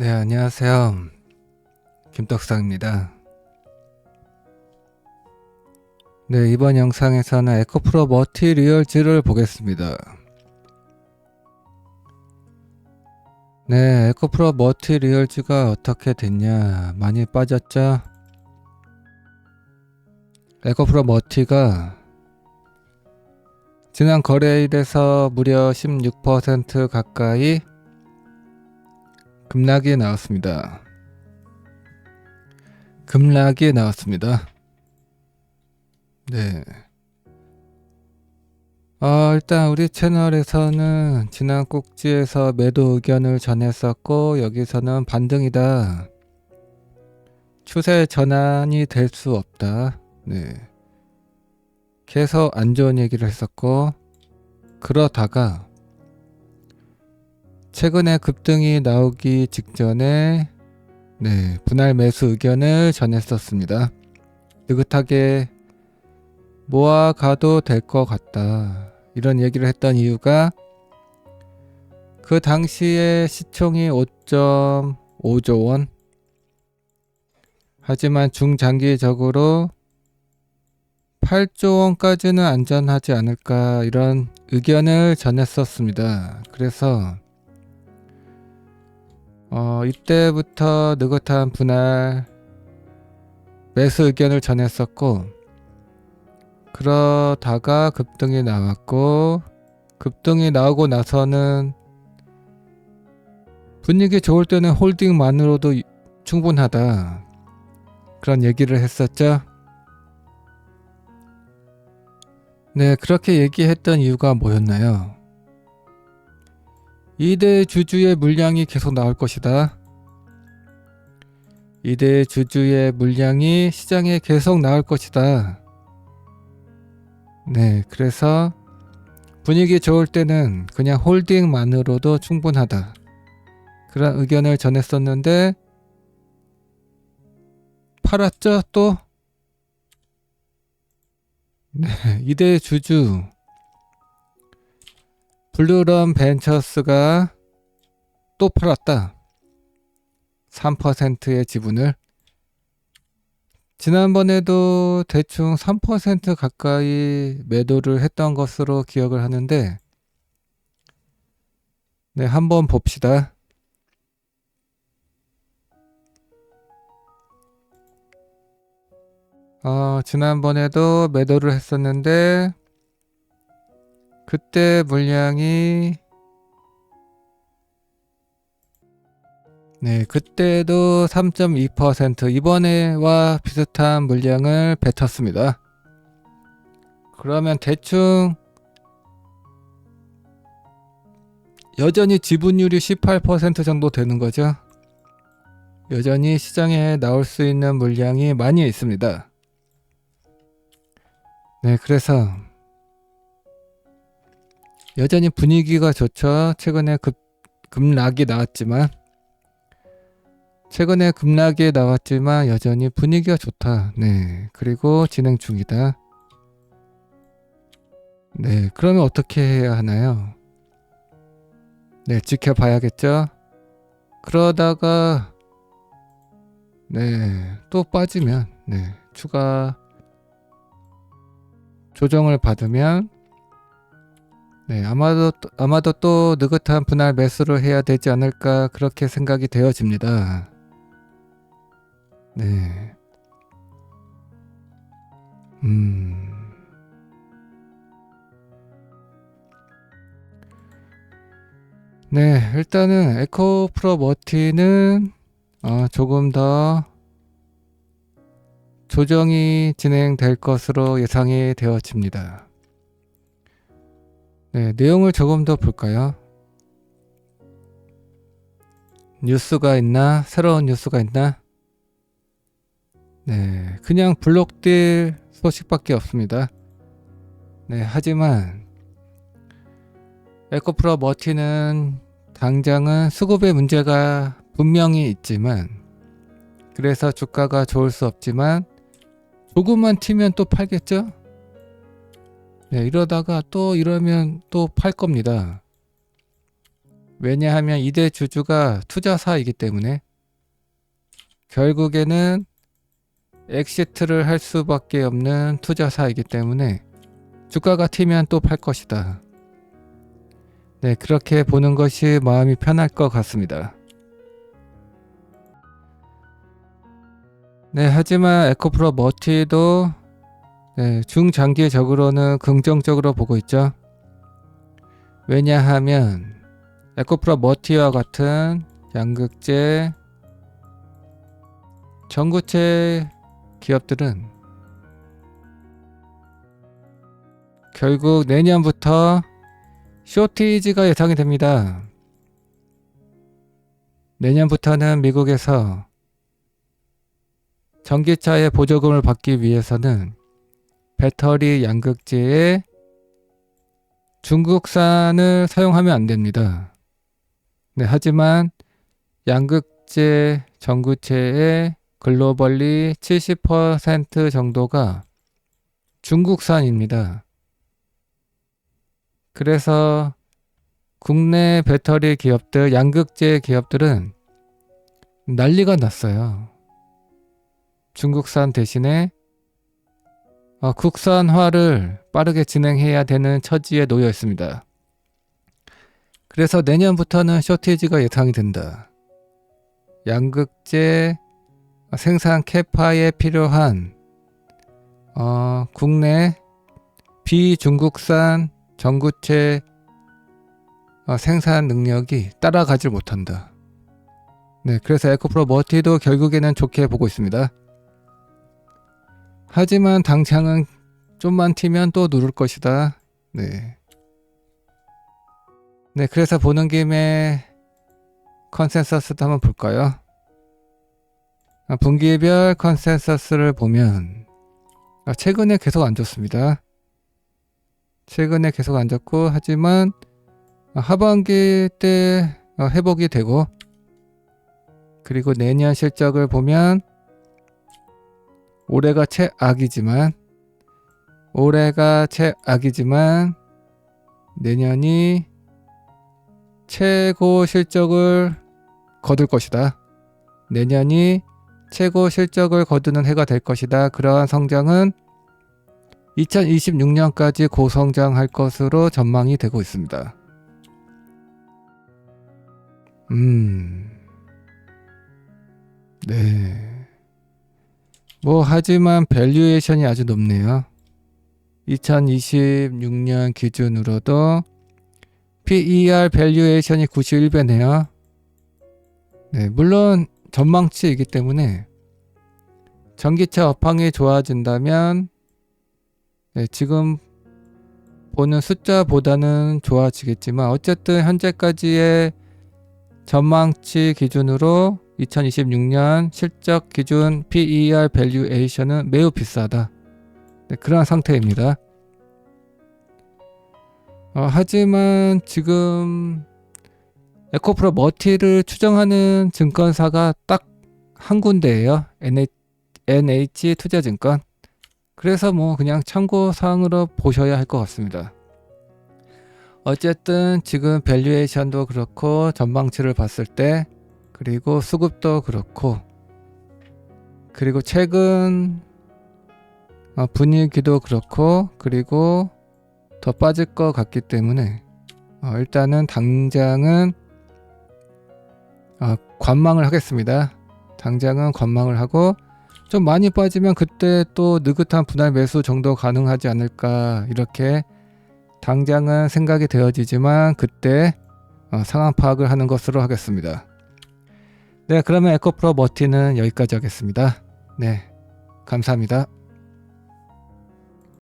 네, 안녕하세요. 김떡상입니다. 네, 이번 영상에서는 에코프로 머티리얼즈를 보겠습니다. 네, 에코프로 머티리얼즈가 어떻게 됐냐, 많이 빠졌죠? 에코프로 머티가 지난 거래일에서 무려 16% 가까이 급락이 나왔습니다. 급락이 나왔습니다. 네. 일단 우리 채널에서는 지난 꼭지에서 매도 의견을 전했었고, 여기서는 반등이다, 추세 전환이 될 수 없다, 네, 계속 안 좋은 얘기를 했었고, 그러다가 최근에 급등이 나오기 직전에 분할 매수 의견을 전했었습니다. 느긋하게 모아가도 될 것 같다, 이런 얘기를 했던 이유가 그 당시에 시총이 5.5조 원, 하지만 중장기적으로 8조 원까지는 안전하지 않을까, 이런 의견을 전했었습니다. 그래서 이때부터 느긋한 분할 매수 의견을 전했었고, 그러다가 급등이 나왔고, 급등이 나오고 나서는 분위기 좋을 때는 홀딩만으로도 충분하다, 그런 얘기를 했었죠. 네, 그렇게 얘기했던 이유가 뭐였나요? 2대 주주의 물량이 계속 나올 것이다. 2대 주주의 물량이 시장에 계속 나올 것이다. 네, 그래서 분위기 좋을 때는 그냥 홀딩만으로도 충분하다, 그런 의견을 전했었는데, 팔았죠 또? 네, 2대 주주 블루런 벤처스가 또 팔았다. 3%의 지분을. 지난번에도 대충 3% 가까이 매도를 했던 것으로 기억을 하는데, 네, 한번 봅시다. 지난번에도 매도를 했었는데, 그때 물량이 그때도 3.2%, 이번에와 비슷한 물량을 뱉었습니다. 그러면 대충 여전히 지분율이 18% 정도 되는 거죠. 여전히 시장에 나올 수 있는 물량이 많이 있습니다. 네, 그래서 여전히 분위기가 좋죠. 최근에 급락이 나왔지만 여전히 분위기가 좋다. 네, 그리고 진행 중이다. 네, 그러면 어떻게 해야 하나요? 네, 지켜봐야겠죠. 그러다가 또 빠지면, 추가 조정을 받으면, 아마도 또 느긋한 분할 매수를 해야 되지 않을까, 그렇게 생각이 되어집니다. 네. 네, 일단은 에코프로 머티는 조금 더 조정이 진행될 것으로 예상이 되어집니다. 네, 내용을 조금 더 볼까요? 뉴스가 있나? 새로운 뉴스가 있나? 네, 그냥 블록딜 소식밖에 없습니다. 네, 하지만 에코프로 머티는 당장은 수급의 문제가 분명히 있지만, 그래서 주가가 좋을 수 없지만 조금만 튀면 또 팔겠죠? 네, 이러다가 또 이러면 또 팔 겁니다. 왜냐하면 이대 주주가 투자사이기 때문에 결국에는 엑시트를 할 수밖에 없는 투자사이기 때문에 주가가 튀면 또 팔 것이다. 네, 그렇게 보는 것이 마음이 편할 것 같습니다. 네, 하지만 에코프로 머티도 네, 중장기적으로는 긍정적으로 보고 있죠. 왜냐하면 에코프로 머티와 같은 양극재, 전구체 기업들은 결국 내년부터 쇼티지가 예상이 됩니다. 내년부터는 미국에서 전기차의 보조금을 받기 위해서는 배터리 양극재의 중국산을 사용하면 안 됩니다. 네, 하지만 양극재 전구체의 글로벌리 70% 정도가 중국산입니다. 그래서 국내 배터리 기업들, 양극재 기업들은 난리가 났어요. 중국산 대신에 국산화를 빠르게 진행해야 되는 처지에 놓여 있습니다. 그래서 내년부터는 쇼티지가 예상이 된다. 양극재 생산 캐파에 필요한 국내 비중국산 전구체 생산 능력이 따라가질 못한다. 네, 그래서 에코프로 머티도 결국에는 좋게 보고 있습니다. 하지만 당장은 좀만 튀면 또 누를 것이다. 네. 네, 그래서 보는 김에 컨센서스도 한번 볼까요? 분기별 컨센서스를 보면 최근에 계속 안 좋습니다. 최근에 계속 안 좋고, 하지만 하반기 때 회복이 되고, 그리고 내년 실적을 보면 올해가 최악이지만 내년이 최고 실적을 거둘 것이다. 내년이 최고 실적을 거두는 해가 될 것이다. 그러한 성장은 2026년까지 고성장할 것으로 전망이 되고 있습니다. 네. 하지만 밸류에이션이 아주 높네요. 2026년 기준으로도 PER 밸류에이션이 91배네요. 네, 물론 전망치이기 때문에 전기차 업황이 좋아진다면 지금 보는 숫자보다는 좋아지겠지만, 어쨌든 현재까지의 전망치 기준으로 2026년 실적 기준 PER 밸류에이션은 매우 비싸다. 네, 그런 상태입니다. 하지만 지금 에코프로 머티를 추정하는 증권사가 딱 한 군데예요. NH투자증권. 그래서 그냥 참고사항으로 보셔야 할 것 같습니다. 어쨌든 지금 밸류에이션도 그렇고, 전망치를 봤을 때, 그리고 수급도 그렇고, 그리고 최근 분위기도 그렇고, 그리고 더 빠질 것 같기 때문에 일단은 당장은 관망을 하겠습니다. 당장은 관망을 하고, 좀 많이 빠지면 그때 또 느긋한 분할 매수 정도 가능하지 않을까, 이렇게 당장은 생각이 되어지지만 그때 상황 파악을 하는 것으로 하겠습니다. 네, 그러면 에코프로 머티는 여기까지 하겠습니다. 네, 감사합니다.